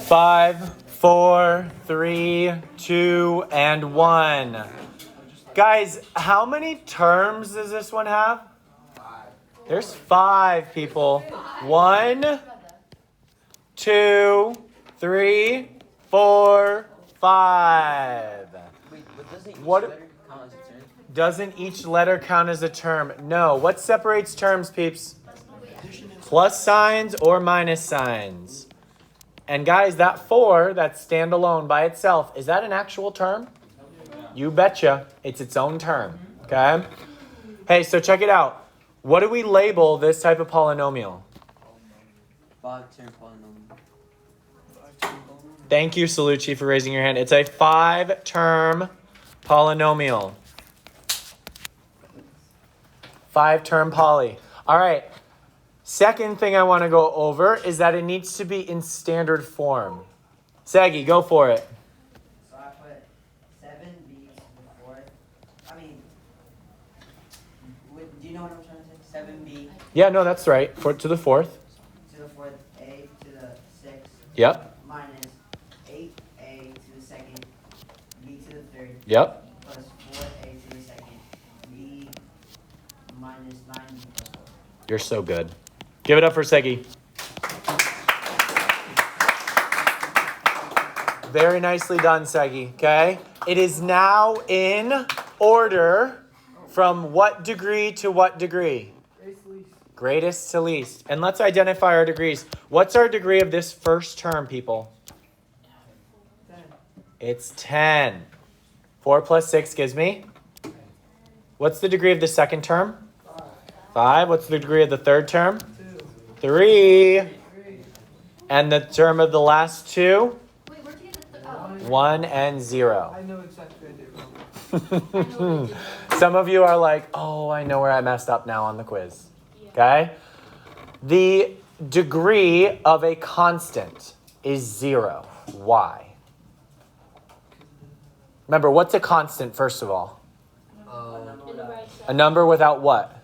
5, 4, 3, 2, and 1. Guys, how many terms does this one have? 5. There's 5 people. 1, 2, 3, 4, 5. Wait, but doesn't each What- letter count as a term? Doesn't each letter count as a term? No. What separates terms, peeps? Plus signs or minus signs. And guys, that 4 that's standalone by itself, is that an actual term? You betcha. It's its own term. Okay? Hey, so check it out. What do we label this type of polynomial? 5-term polynomial. Thank you, Salucci, for raising your hand. It's a 5-term polynomial. 5-term poly. All right. Second thing I want to go over is that it needs to be in standard form. Saggy, go for it. So I put 7b to the fourth. I mean, do you know what I'm trying to say? 7b Yeah, no, that's right. To the fourth. to the fourth, a to the sixth, Yep. minus 8a to the second, b to the third, Yep. plus 4a to the second, b minus 9b plus 4. You're so good. Give it up for Segi. Very nicely done, Segi. Okay? It is now in order from what degree to what degree? Greatest to least. And let's identify our degrees. What's our degree of this first term, people? 10. It's 10. 4 plus 6 gives me? What's the degree of the second term? 5. What's the degree of the third term? 3. And the term of the last 2? Wait, where'd you get the 1 and 0. I know exactly what I did wrong. Some of you are like, oh, I know where I messed up now on the quiz. Okay? The degree of a constant is 0. Why? Remember, what's a constant, first of all? A number without what?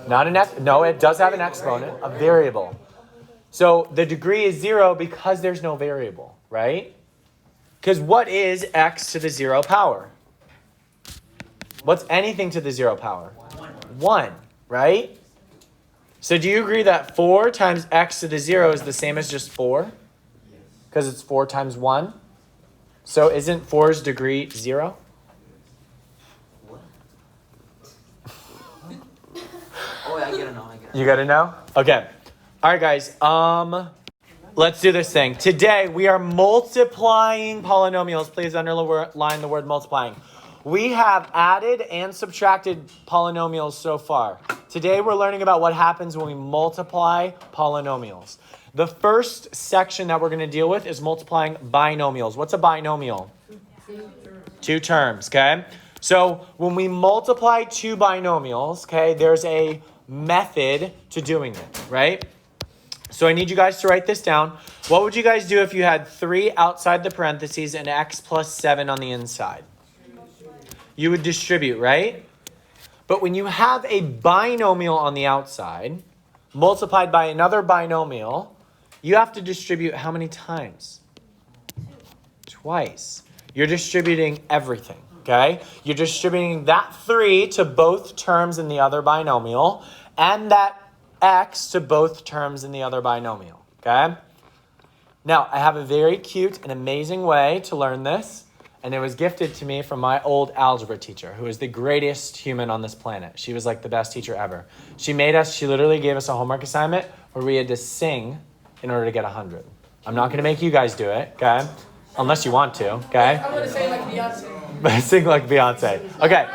Not an x. No, it does have an exponent, a variable. So the degree is 0 because there's no variable, right? Because what is x to the 0 power? What's anything to the 0 power? 1, right? So do you agree that 4 times x to the 0 is the same as just 4? Because it's 4 times 1. So isn't 4's degree 0? Oh, yeah, I get it now. You gotta know? Okay. All right, guys. Let's do this thing. Today, we are multiplying polynomials. Please underline the word multiplying. We have added and subtracted polynomials so far. Today, we're learning about what happens when we multiply polynomials. The first section that we're going to deal with is multiplying binomials. What's a binomial? 2 terms, okay? So when we multiply 2 binomials, okay, there's a method to doing it, right? So I need you guys to write this down. What would you guys do if you had 3 outside the parentheses and x plus 7 on the inside? You would distribute, right? But when you have a binomial on the outside, multiplied by another binomial, you have to distribute how many times? 2. Twice. You're distributing everything, okay? You're distributing that 3 to both terms in the other binomial and that x to both terms in the other binomial, okay? Now, I have a very cute and amazing way to learn this, and it was gifted to me from my old algebra teacher, who is the greatest human on this planet. She was like the best teacher ever. She literally gave us a homework assignment where we had to sing in order to get 100. I'm not going to make you guys do it, okay? Unless you want to, okay? I'm going to say like Beyonce. But sing like Beyonce. Okay.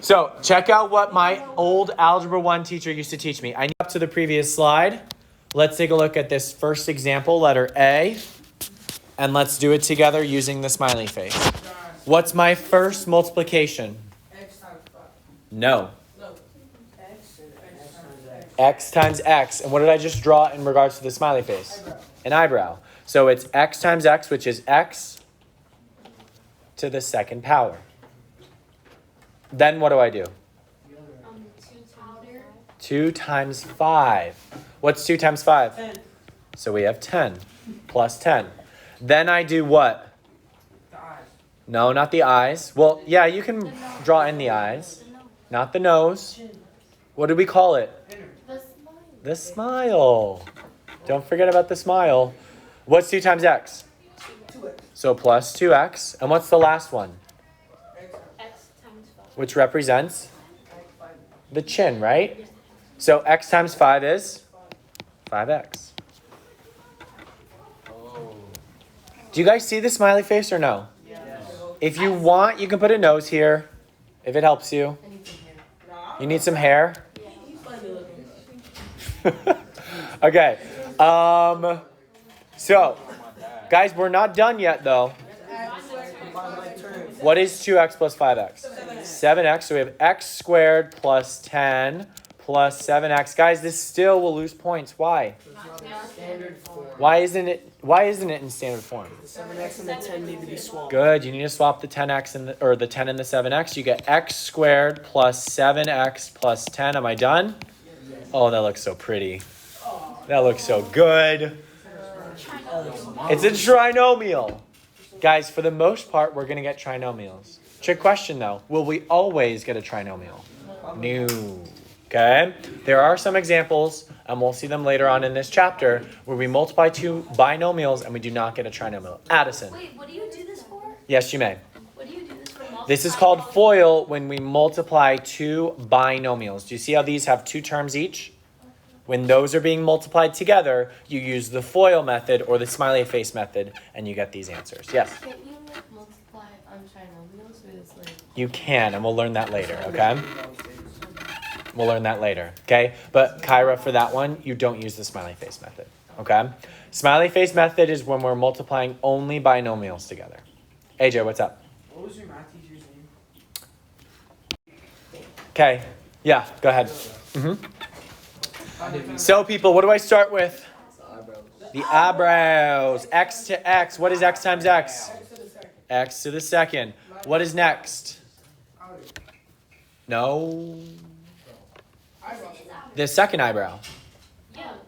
So check out what my old Algebra 1 teacher used to teach me. I need up to the previous slide. Let's take a look at this first example, letter A. And let's do it together using the smiley face. What's my first multiplication? X times 5. No. No. X times X. X times X. And what did I just draw in regards to the smiley face? Eyebrow. An eyebrow. So it's X times X, which is X to the second power. Then what do I do? 2 times 2 times 5. What's 2 times 5? 10. So we have 10 plus 10. Then I do what? The eyes. No, not the eyes. Well, yeah, you can draw in the eyes. Not the nose. What do we call it? The smile. Don't forget about the smile. What's 2 times x? 2x. So plus 2x. And what's the last one? X times 5. Which represents the chin, right? So x times 5 is 5x. Do you guys see the smiley face or no? If you want, you can put a nose here, if it helps you. You need some hair? Okay. So, guys, we're not done yet, though. What is 2x plus 5x? 7x. So we have x squared plus 10 plus 7x. Guys, this still will lose points. Why? Standard form. Why isn't it in standard form? The 7x and the 10 need to be swapped. Good. You need to swap the 10x and the 10 and the 7x. You get x squared plus 7x plus 10. Am I done? Oh, that looks so pretty. That looks so good. It's a trinomial. Guys, for the most part, we're going to get trinomials. Trick question, though. Will we always get a trinomial? No. Okay? There are some examples, and we'll see them later on in this chapter, where we multiply 2 binomials and we do not get a trinomial. Addison. Wait, what do you do this for? Yes, you may. What do you do this for? This is called FOIL when we multiply 2 binomials. Do you see how these have 2 terms each? When those are being multiplied together, you use the FOIL method or the smiley face method, and you get these answers. Yes? Can't you like multiply on trinomials so it's like... You can, and we'll learn that later, okay? We'll learn that later, okay? But Kyra, for that one, you don't use the smiley face method, okay? Smiley face method is when we're multiplying only binomials together. AJ, what's up? What was your math teacher's name? Okay, yeah, go ahead. Mm-hmm. So, people, what do I start with? The eyebrows. X to x. What is x times x? X to the second. What is next? No. The second eyebrow.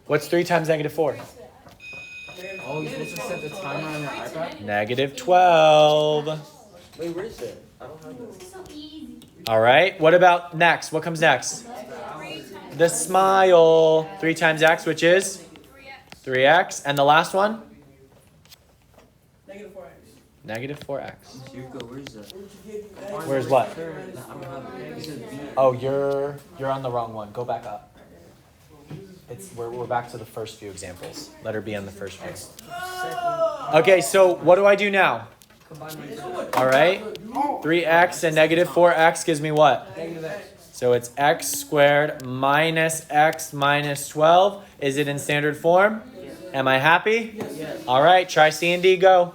What's 3 times negative 4? Oh, you're supposed to set the timer on your iPad? Negative 12. Wait, where is it? I don't have it. So easy. All right. What about next? What comes next? The smile. 3 times x, which is? 3x. And the last one? Negative 4x. Negative 4x. Jurko, where is it? Where's what? I don't have it. It says B. Oh, you're on the wrong one. Go back up. We're back to the first few examples. Letter B on the first few. Okay, so what do I do now? All right. 3x and negative 4x gives me what? Negative x. So it's x squared minus x minus 12. Is it in standard form? Am I happy? Yes. All right, try C and D, go.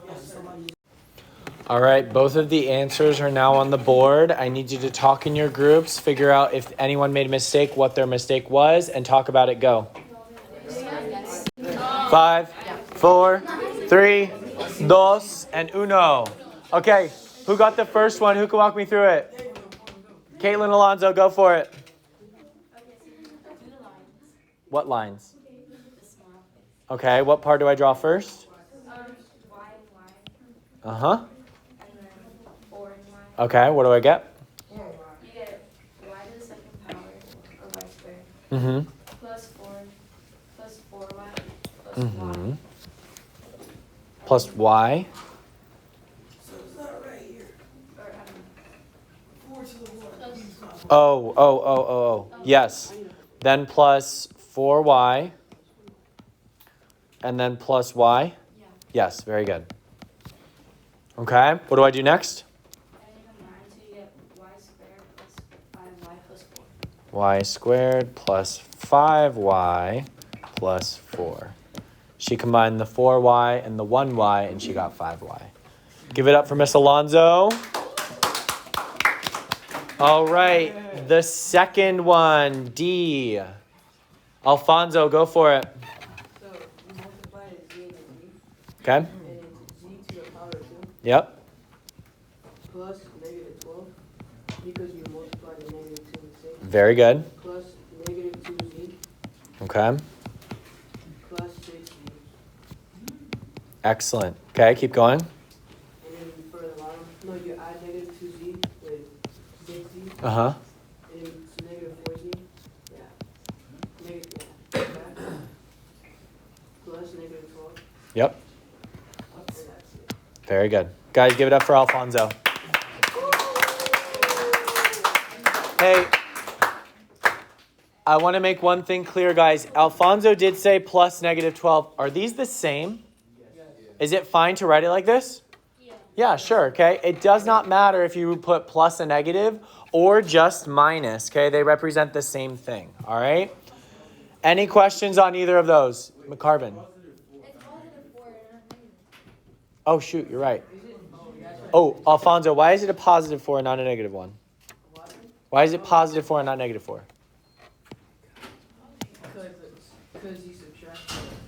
All right, both of the answers are now on the board. I need you to talk in your groups, figure out if anyone made a mistake, what their mistake was, and talk about it, go. 5, 4, 3, 2, and 1. Okay, who got the first one? Who can walk me through it? Caitlin Alonzo, go for it. What lines? Okay, what part do I draw first? Uh-huh. Okay, what do I get? You get y to the second power of y squared Mm-hmm. plus 4y plus Mm-hmm. y. Plus y. So it's not right here. Or, 4 to the 1. Oh. Yes. Then plus 4y. And then plus y. Yeah. Yes, very good. Okay, what do I do next? Adding a 9, so you get y squared plus 5y plus 4. Y squared plus 5y plus 4. She combined the 4y and the 1y, and she got 5y. Give it up for Miss Alonzo. All right, the second one, D. Alfonso, go for it. So you multiply it z and z, Okay? and it's z to the power 2 Yep. plus negative 12 because you multiply the negative 2 with 6 Very good. plus negative 2z Okay. plus 6z Excellent. Okay, keep going. And then for the bottom, no, you add negative 2z with 6z. Uh-huh. And then it's negative 4z. Yeah. Negative, yeah. Plus negative 12. Yep. And that's it. Very good. Guys, give it up for Alfonso. Hey, I want to make one thing clear, guys. Alfonso did say plus negative 12. Are these the same? Is it fine to write it like this? Yeah. Yeah, sure, okay? It does not matter if you put plus a negative or just minus, okay? They represent the same thing, all right? Any questions on either of those? McCarvin? It's positive 4 and not negative. Oh, shoot, you're right. Oh, Alfonso, why is it a positive 4 and not a negative 1? Why is it positive 4 and not negative 4? Because you subtract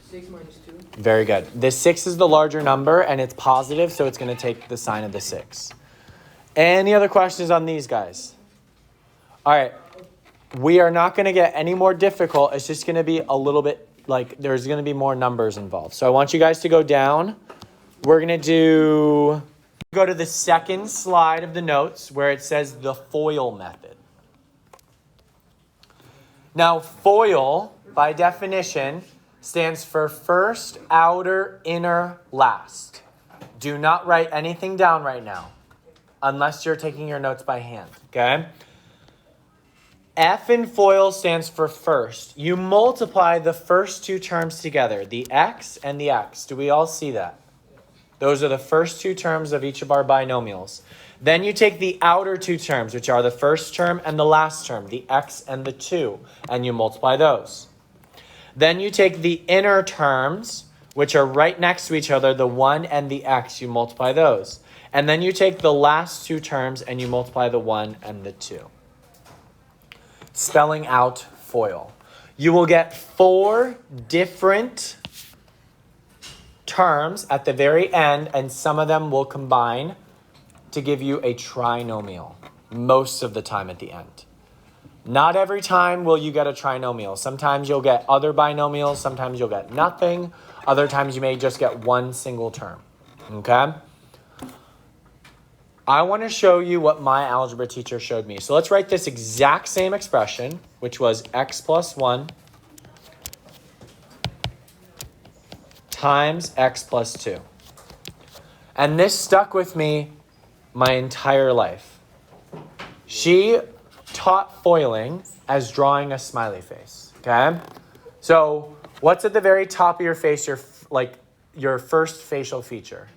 6 minus 2. Very good. The 6 is the larger number, and it's positive, so it's going to take the sign of the 6. Any other questions on these guys? All right. We are not going to get any more difficult. It's just going to be a little bit like there's going to be more numbers involved. So I want you guys to go down. We're going to go to the second slide of the notes where it says the FOIL method. Now, FOIL, by definition, stands for first, outer, inner, last. Do not write anything down right now, unless you're taking your notes by hand, okay? F in FOIL stands for first. You multiply the first two terms together, the x and the x. Do we all see that? Those are the first two terms of each of our binomials. Then you take the outer two terms, which are the first term and the last term, the x and the 2, and you multiply those. Then you take the inner terms, which are right next to each other, the 1 and the x, you multiply those. And then you take the last two terms and you multiply the 1 and the 2. Spelling out FOIL. You will get 4 different terms at the very end, and some of them will combine to give you a trinomial most of the time at the end. Not every time will you get a trinomial. Sometimes you'll get other binomials, sometimes you'll get nothing, other times you may just get one single term, okay? I want to show you what my algebra teacher showed me. So let's write this exact same expression, which was x plus 1 times x plus 2. And this stuck with me my entire life. She taught foiling as drawing a smiley face, okay? So what's at the very top of your face, your first facial feature?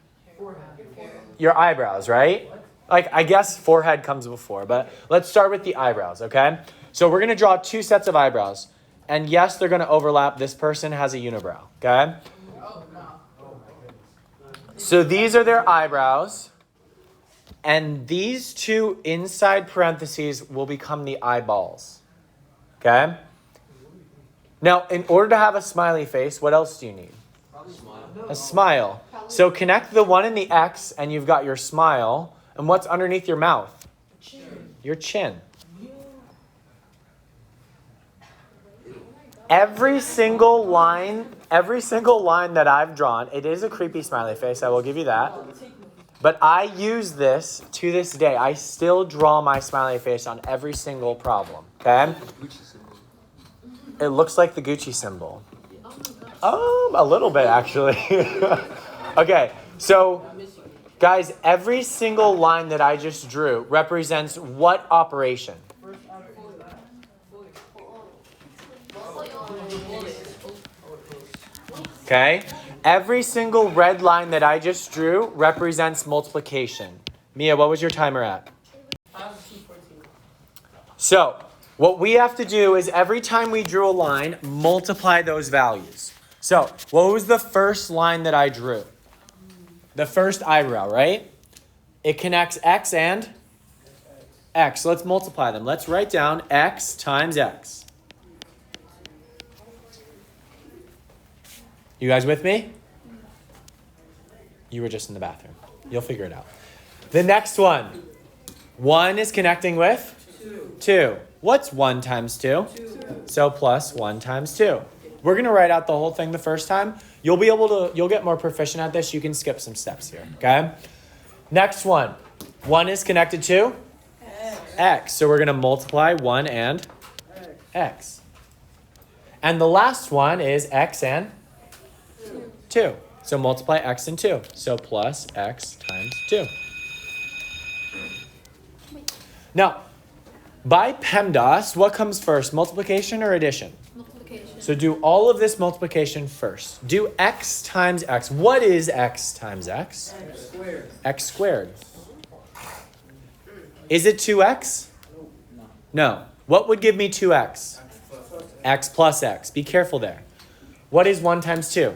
Your eyebrows, right? Like, I guess forehead comes before, but let's start with the eyebrows, okay? So we're going to draw 2 sets of eyebrows. And yes, they're going to overlap. This person has a unibrow, okay? So these are their eyebrows. And these 2 inside parentheses will become the eyeballs, okay? Now, in order to have a smiley face, what else do you need? A smile. So connect the 1 and the x, and you've got your smile. And what's underneath your mouth? Your chin. Every single line that I've drawn, it is a creepy smiley face, I will give you that. But I use this to this day. I still draw my smiley face on every single problem, okay? It looks like the Gucci symbol. A little bit, actually. Okay, so guys, every single line that I just drew represents what operation? Okay? Every single red line that I just drew represents multiplication. Mia, what was your timer at? So, what we have to do is every time we drew a line, multiply those values. So, what was the first line that I drew? The first eyebrow, right? It connects x and x. Let's multiply them. Let's write down x times x. You guys with me? You were just in the bathroom. You'll figure it out. The next one. 1 is connecting with 2. What's 1 times 2? 2. So plus 1 times 2. We're going to write out the whole thing the first time You'll get more proficient at this. You can skip some steps here, okay? Next one. 1 is connected to? X. So we're going to multiply 1 and X. And the last one is X and 2. So multiply X and 2. So plus X times 2. Now, by PEMDAS, what comes first, multiplication or addition? Multiplication. So do all of this multiplication first. Do X times X. What is X times X? X squared. X squared. Is it 2X? No. What would give me 2X? X plus X. Be careful there. What is 1 times 2?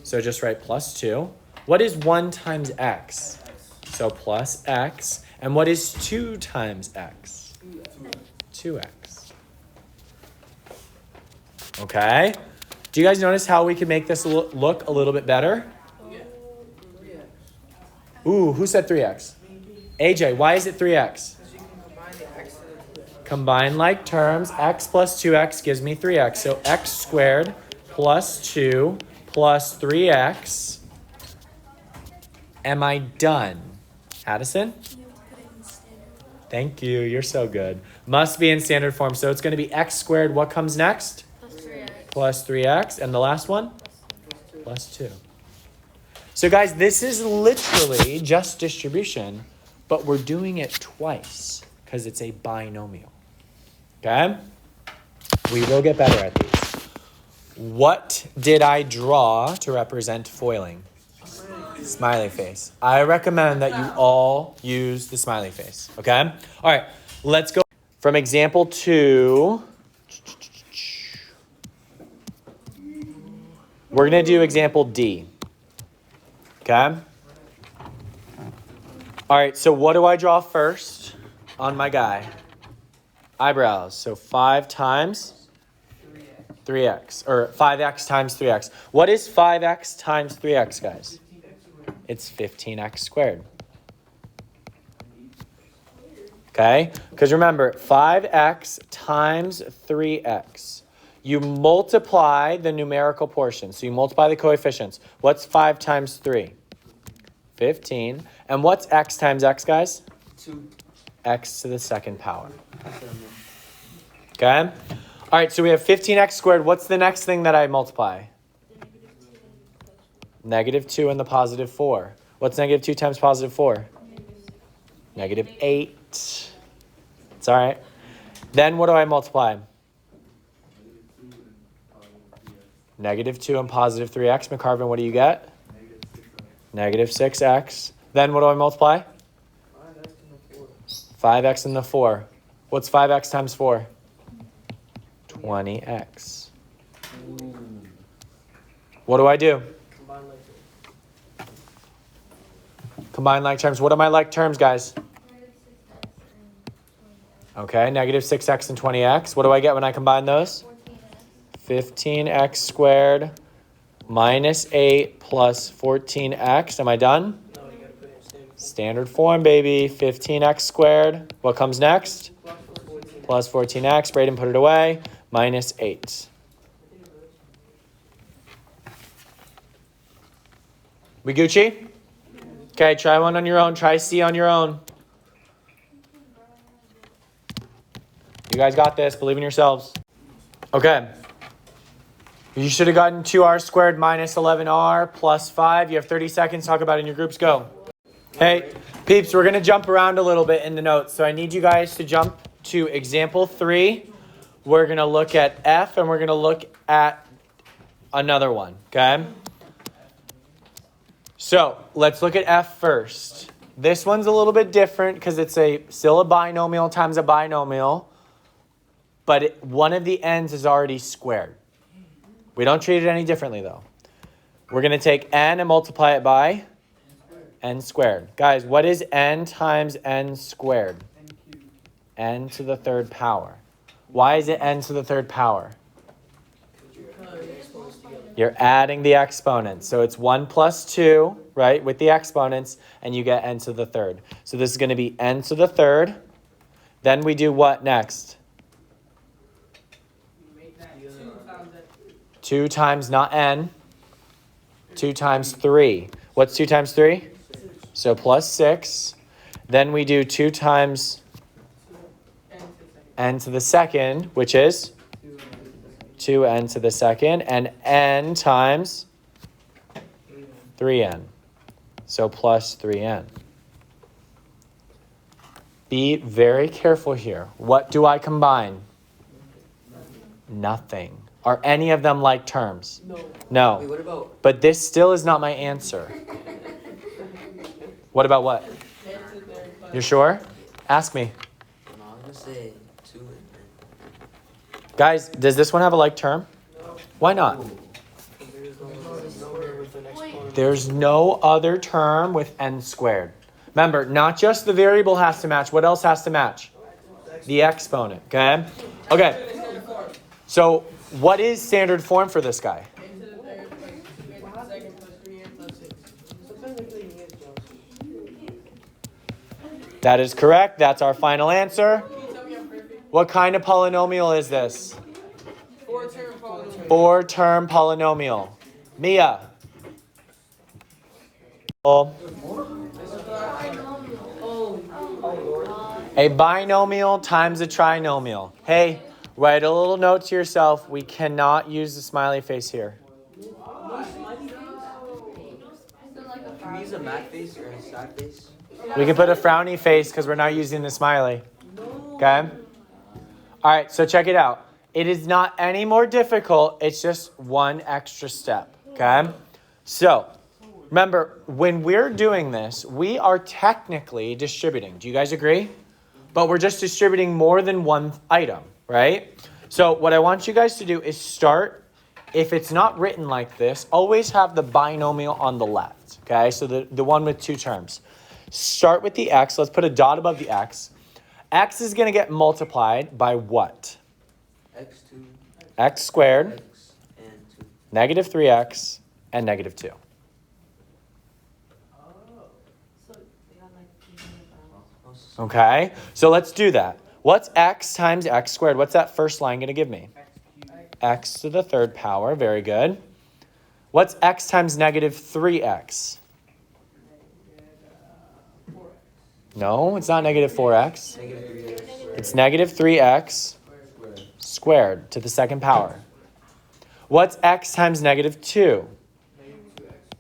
So just write plus 2. What is 1 times X? So plus X. And what is 2 times X? 2X. Okay. Do you guys notice how we can make this look a little bit better? Ooh, who said 3X? AJ, why is it 3X? Combine like terms. X plus 2X gives me 3X. So X squared plus 2 plus 3X. Am I done? Addison? Thank you. You're so good. Must be in standard form. So it's going to be X squared. What comes next? Plus 3x. Plus 3X. And the last one? Plus 2. So guys, this is literally just distribution, but we're doing it twice because it's a binomial. Okay? We will get better at these. What did I draw to represent foiling? Smiley face. I recommend that you all use the smiley face. Okay? All right. Let's go from example 2. We're going to do example D. Okay? All right. So what do I draw first on my guy? Eyebrows. So 5 times 3x. Or 5x times 3x. What is 5x times 3x, guys? It's 15x squared. Okay? Because remember, 5x times 3x. You multiply the numerical portion. So you multiply the coefficients. What's 5 times 3? 15. And what's x times x, guys? 2. X to the second power. Okay? All right, so we have 15x squared. What's the next thing that I multiply? Negative 2 and the positive 4. What's negative 2 times positive 4? Negative 8. It's all right. Then what do I multiply? Negative 2 and positive 3x. McCarvin, what do you get? Negative 6x. Then what do I multiply? 5x and the 4. What's 5x times 4? 20x. What do I do? Combine like terms. What are my like terms, guys? Okay, negative 6x and 20x. What do I get when I combine those? 15x squared minus 8 plus 14x. Am I done? No, you gotta put it in standard. Standard form, baby. 15x squared. What comes next? Plus 14x. Braden, put it away. Minus 8. We Gucci? Okay, try one on your own. Try C on your own. You guys got this. Believe in yourselves. Okay. You should have gotten 2r squared minus 11r plus 5. You have 30 seconds. Talk about it in your groups. Go. Hey, peeps, we're going to jump around a little bit in the notes. So I need you guys to jump to example 3. We're going to look at F and we're going to look at another one. Okay? So let's look at F first. This one's a little bit different because it's still a binomial times a binomial, but one of the ends is already squared. We don't treat it any differently though. We're going to take n and multiply it by n squared. Guys, what is n times n squared? N to the third power. Why is it n to the third power? You're adding the exponents. So it's 1 plus 2, right, with the exponents, and you get n to the third. So this is going to be n to the third. Then we do what next? 2 times not n. 2 times 3. What's 2 times 3? So plus 6. Then we do 2 times n to the second, which is 2n to the second, and n times 3n. So plus 3n. Be very careful here. What do I combine? Nothing. Are any of them like terms? Wait, No. what about? But this still is not my answer. What about what? You're sure? Ask me. No, I'm gonna say 2 and then. Guys, does this one have a like term? Why not? There's no other term with n squared. Remember, not just the variable has to match. What else has to match? The exponent, okay? Okay. So what is standard form for this guy? That is correct. That's our final answer. What kind of polynomial is this? 4-term polynomial. 4-term polynomial. Mia. A binomial times a trinomial. Hey, write a little note to yourself. We cannot use the smiley face here. Can we use a mad face or a sad face? We can put a frowny face because we're not using the smiley. Okay? All right, so check it out. It is not any more difficult. It's just one extra step. Okay? So, remember, when we're doing this, we are technically distributing. Do you guys agree? But we're just distributing more than one item, right? So what I want you guys to do is start, if it's not written like this, always have the binomial on the left, okay? So the one with 2 terms. Start with the x. Let's put a dot above the x. X is going to get multiplied by what? X2, X squared, X, and 2. negative 3x, and negative 2. Okay, so let's do that. What's x times x squared? What's that first line going to give me? X to the 3rd power. Very good. What's x times negative 3x? No, it's not negative 4x. Negative 3x. It's negative 3x squared to the 2nd power. What's x times negative 2?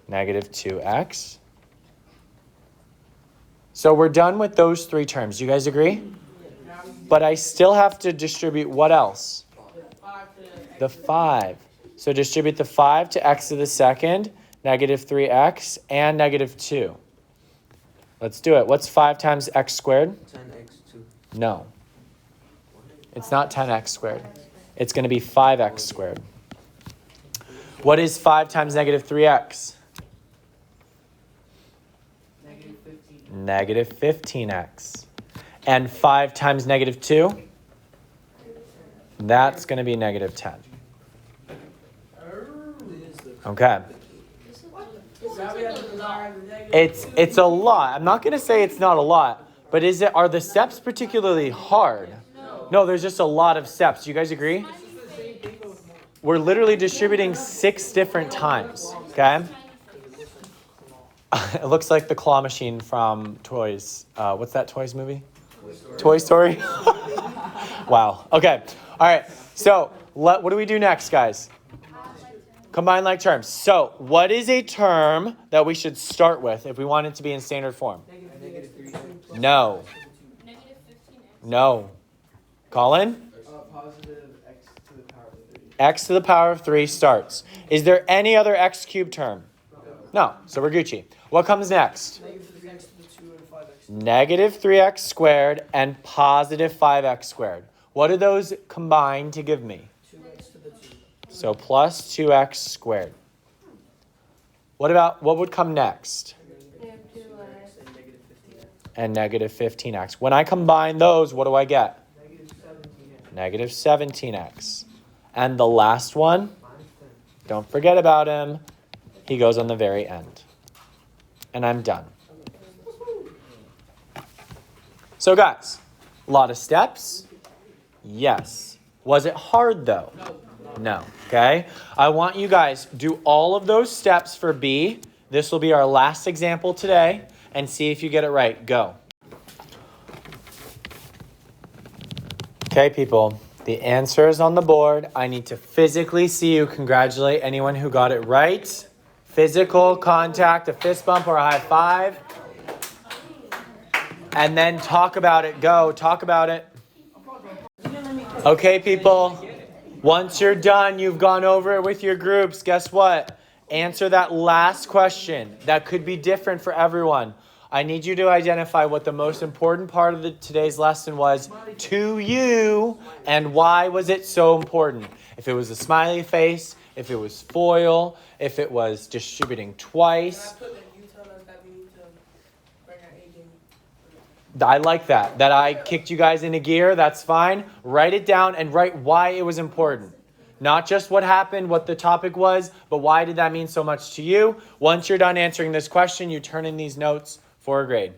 Negative 2x. So we're done with those 3 terms. You guys agree? But I still have to distribute what else? The 5. So distribute the 5 to x to the 2nd, negative 3x, and negative 2. Let's do it. What's 5 times x squared? 10x2. No. It's not 10x squared. It's going to be 5x squared. What is 5 times negative 3x? Negative 15x. And 5 times negative 2? That's going to be negative 10. Okay. It's a lot. I'm not going to say it's not a lot, but are the steps particularly hard? No, there's just a lot of steps. Do you guys agree? We're literally distributing 6 different times, okay? It looks like the claw machine from Toys. What's that Toys movie? Toy Story? Wow. Okay. All right. So what do we do next, guys? Combine like terms. So what is a term that we should start with if we want it to be in standard form? Negative 3. No. Negative 15x. No. Colin? Positive x to the power of 3. X to the power of 3 starts. Is there any other x cubed term? No. So we're Gucci. What comes next? Negative 3x to the 2 and 5x. Negative 3x squared and positive 5x squared. What do those combine to give me? 2x to the 2. So plus 2x squared. What would come next? And negative 15x. When I combine those, what do I get? Negative 17x. And the last one, don't forget about him. He goes on the very end. And I'm done. So guys, a lot of steps. Yes. Was it hard though? No. Okay? I want you guys do all of those steps for B. This will be our last example today, and see if you get it right. Go. Okay, people. The answer is on the board. I need to physically see you. Congratulate anyone who got it right. Physical contact, a fist bump or a high five. And then talk about it. Go. Talk about it. Okay, people. Once you're done, you've gone over it with your groups. Guess what? Answer that last question. That could be different for everyone. I need you to identify what the most important part of today's lesson was to you and why was it so important. If it was a smiley face, if it was foil, if it was distributing twice. I like that. That I kicked you guys into gear. That's fine. Write it down and write why it was important. Not just what happened, what the topic was, but why did that mean so much to you? Once you're done answering this question, you turn in these notes for a grade.